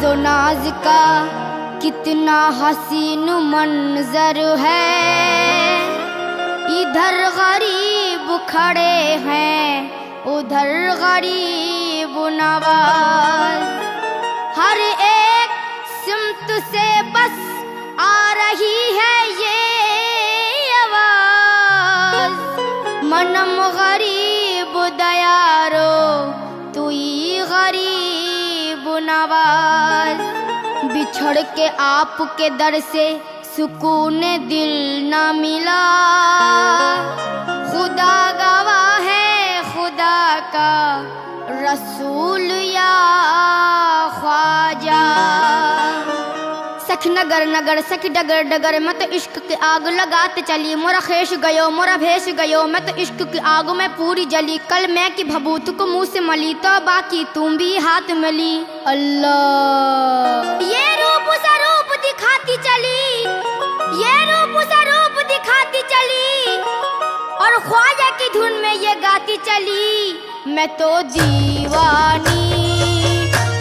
नाजो नाज का कितना हसीन मंजर है। इधर गरीब खड़े हैं, उधर गरीब नवाज। हर एक सिमत से बस आ रही है ये आवाज, मनम गरीब दयारो तू ही गरीब नवाज। बिछड़ के आपके दर से सुकून दिल न मिला, खुदा गवाह है खुदा का रसूल या ख्वाजा। सख नगर नगर सख डगर डगर, मैं तो इश्क की आग लगाते चली। मोरा खेश गयो मोरा भेष गयो, मैं तो इश्क की आग में पूरी जली। कल मैं की भभूत को मुंह से मली, तो बाकी तुम भी हाथ मिली। अल्लाह ये रूप स्वरूप दिखाती चली, ये रूप स्वरूप दिखाती चली, और ख्वाजा की धुन में ये गाती चली। मैं तो दीवानी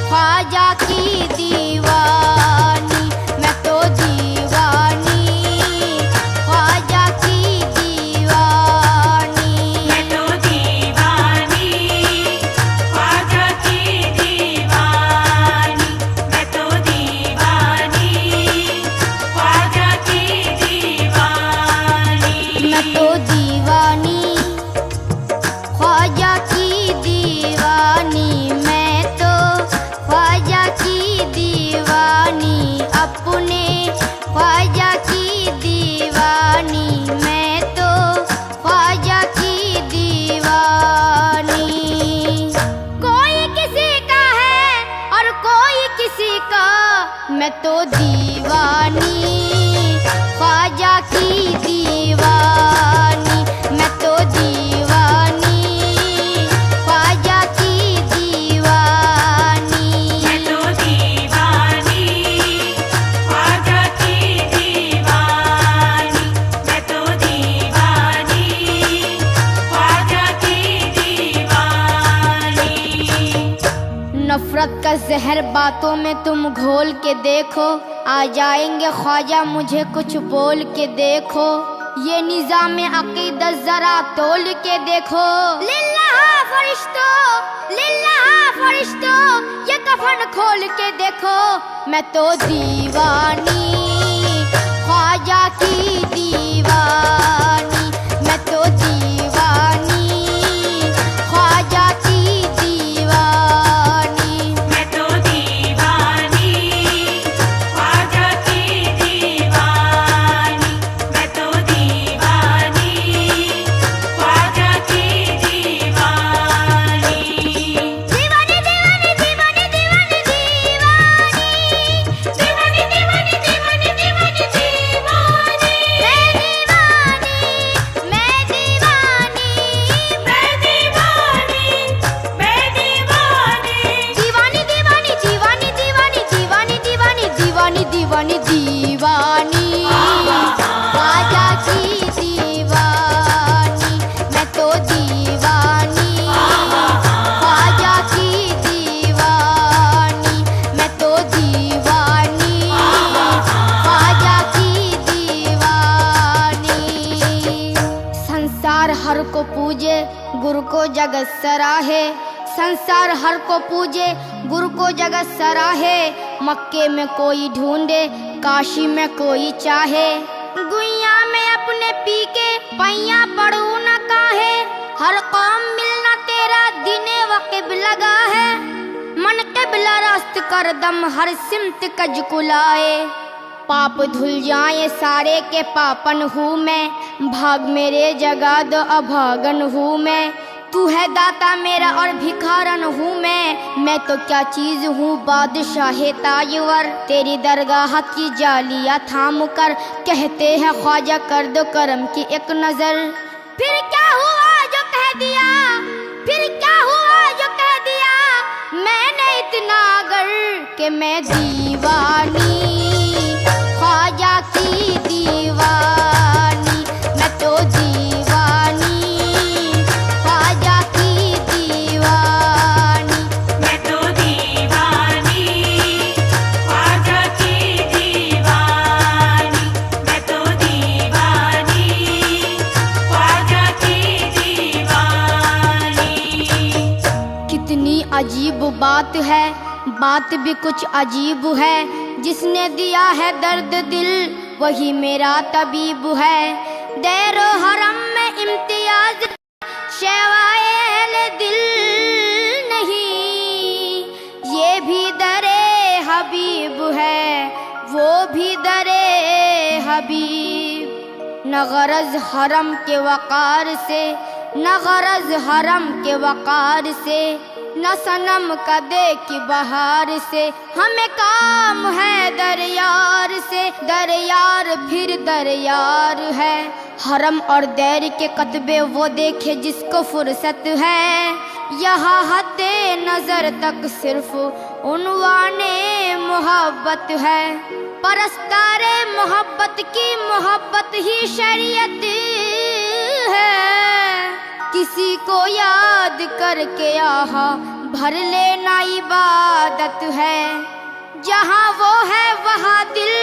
ख्वाजा की दीवानी, मैं तो दीवानी ख्वाजा की दीवानी। मैं तो दीवानी ख्वाजा की दीवानी, मैं तो दीवानी ख्वाजा की दीवानी। मैं तो दीवानी ख्वाजा की दीवानी, मैं तो ख्वाजा की दीवानी, अपने ख्वाजा की दीवानी, मैं तो ख्वाजा की दीवानी। कोई किसी का है और कोई किसी का, मैं तो दीवानी ख्वाजा की दीवानी, मैं तो दीवानी ख्वाजा की दीवानी। मैं तो दीवानी ख्वाजा की दीवानी, मैं तो दीवानी ख्वाजा की दीवानी। नफरत का जहर बातों में तुम घोल के देखो, आ जाएंगे ख्वाजा मुझे कुछ बोल के देखो। ये निज़ाम अक़ीदत जरा तोल के देखो। लिल्लाह फरिश्तों लिल्लाह फरिश्तों, ये कफन खोल के देखो। मैं तो दीवानी ख्वाजा की दीवानी, मैं तो दीवानी ख्वाजा की दीवानी। मैं तो दीवानी ख्वाजा की दीवानी, मैं तो दीवानी ख्वाजा की दीवानी। दीवानी दीवानी दीवानी दीवानी दीवानी, दीवानी दीवानी दीवानी दीवानी दीवानी। मैं दीवानी मैं दीवानी मैं दीवानी। दीवानी दीवानी दीवानी दीवानी दीवानी दीवानी दीवानी दीवानी दीवानी ख्वाजा की दीवानी। मैं तो दीवानी ख्वाजा की दीवानी, मैं तो दीवानी ख्वाजा की दीवानी। संसार हर को पूजे गुरु को जगत सराहे, संसार हर को पूजे गुरु को जगत सराहे। मक्के में कोई ढूंढे काशी में कोई चाहे, गुइया में अपने पी के पैया पड़ू न काहे। हर कौम मिलना तेरा दिने वक़िब लगा है, मन क़िबला रास्त कर दम हर सिमत कज कुलाए। पाप धुल जाए सारे के पापन हूँ मैं, भाग मेरे जगा दो अभागन हूँ मैं। तू है दाता मेरा और भिखारन हूँ मैं तो क्या चीज हूँ बादशाह ताजवर। तेरी दरगाह की जालियाँ थाम कर कहते हैं ख्वाजा कर दो करम की एक नजर। फिर क्या हुआ जो कह दिया, फिर क्या हुआ जो कह दिया मैंने इतना अगर कि मैं दीवानी ख्वाजा की दीवानी, मैं तो दीवानी ख्वाजा की दीवानी, मैं तो दीवानी कितनी अजीब बात है, बात भी कुछ अजीब है। जिसने दिया है दर्द दिल वही मेरा तबीब है। दैरो हरम में इम्तियाज शेवाए अहले दिल नहीं, ये भी दरे हबीब है, वो भी दरे हबीब। न गरज हरम के वकार से, न गरज हरम के वकार से, न सनम कदे की बहार से। हमें काम है दरयार से, दरयार फिर दरयार है। हरम और दैर के कतबे वो देखे जिसको फुर्सत है। यहाँ हद्दे नजर तक सिर्फ उन्वाने मोहब्बत है। परस्तारे मोहब्बत की मोहब्बत ही शरीयत है। किसी को याद करके आहा भर लेना इबादत है। जहाँ वो है वहाँ दिल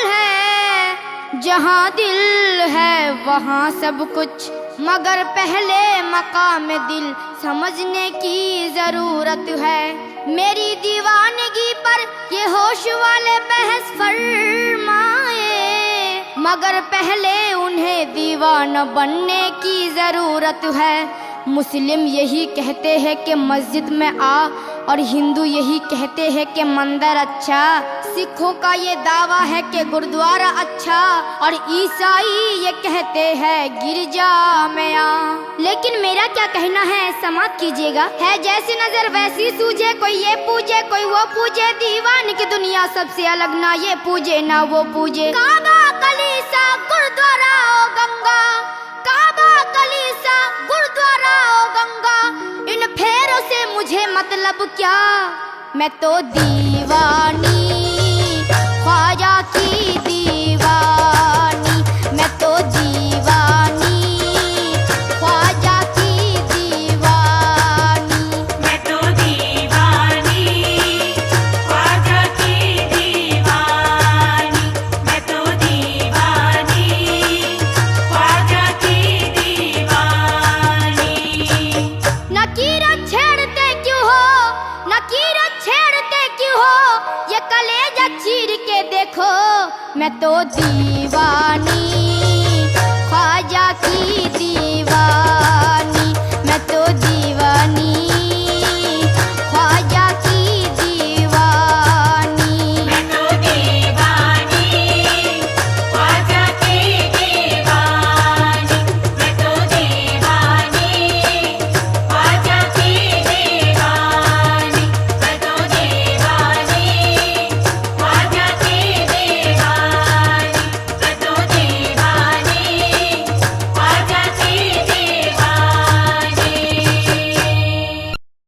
है, जहाँ दिल है वहाँ सब कुछ। मगर पहले मकाम दिल समझने की जरूरत है। मेरी दीवानगी पर ये होश वाले बहस फरमाए, मगर पहले उन्हें दीवाना बनने की जरूरत है। मुस्लिम यही कहते हैं कि मस्जिद में आ, और हिंदू यही कहते हैं कि मंदिर अच्छा। सिखों का ये दावा है कि गुरुद्वारा अच्छा, और ईसाई ये कहते हैं गिरजा में आ। लेकिन मेरा क्या कहना है समाप्त कीजिएगा। है जैसी नजर वैसी सूझे, कोई ये पूजे कोई वो पूजे। दीवान की दुनिया सबसे अलग, ना ये पूजे ना वो पूजे। काबा कलीसा गुरुद्वारा ओ गंगा, काबा कलीसा गुरुद्वारा ओ गंगा। इन फेरों से मुझे मतलब क्या, मैं तो दीवानी ख्वाजा की दीवानी। मैं तो दीवानी ख्वाजा की दीवानी। मैं तो दीवानी ख्वाजा की दीवानी। मैं तो दीवानी ख्वाजा की दीवानी। नकीरत छेड़ते क्यों हो, नकीरत छेड़ते क्यों हो, ये कलेजा चीर के देखो। मैं तो दीवानी